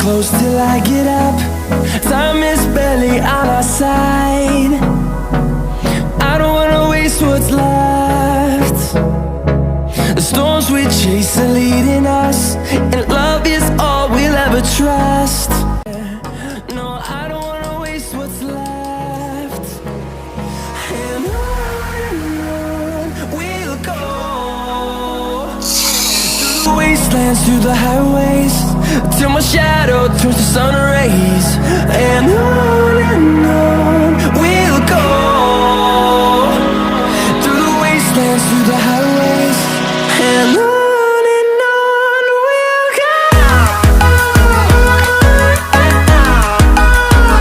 close till I get up. Time is barely on our side. I don't wanna waste what's left. The storms we chase are leading us, and love is all we'll ever trust. No, I don't wanna waste what's left. And on we'll go, through the wastelands, through the highways, till my shadow turns to sun rays. And on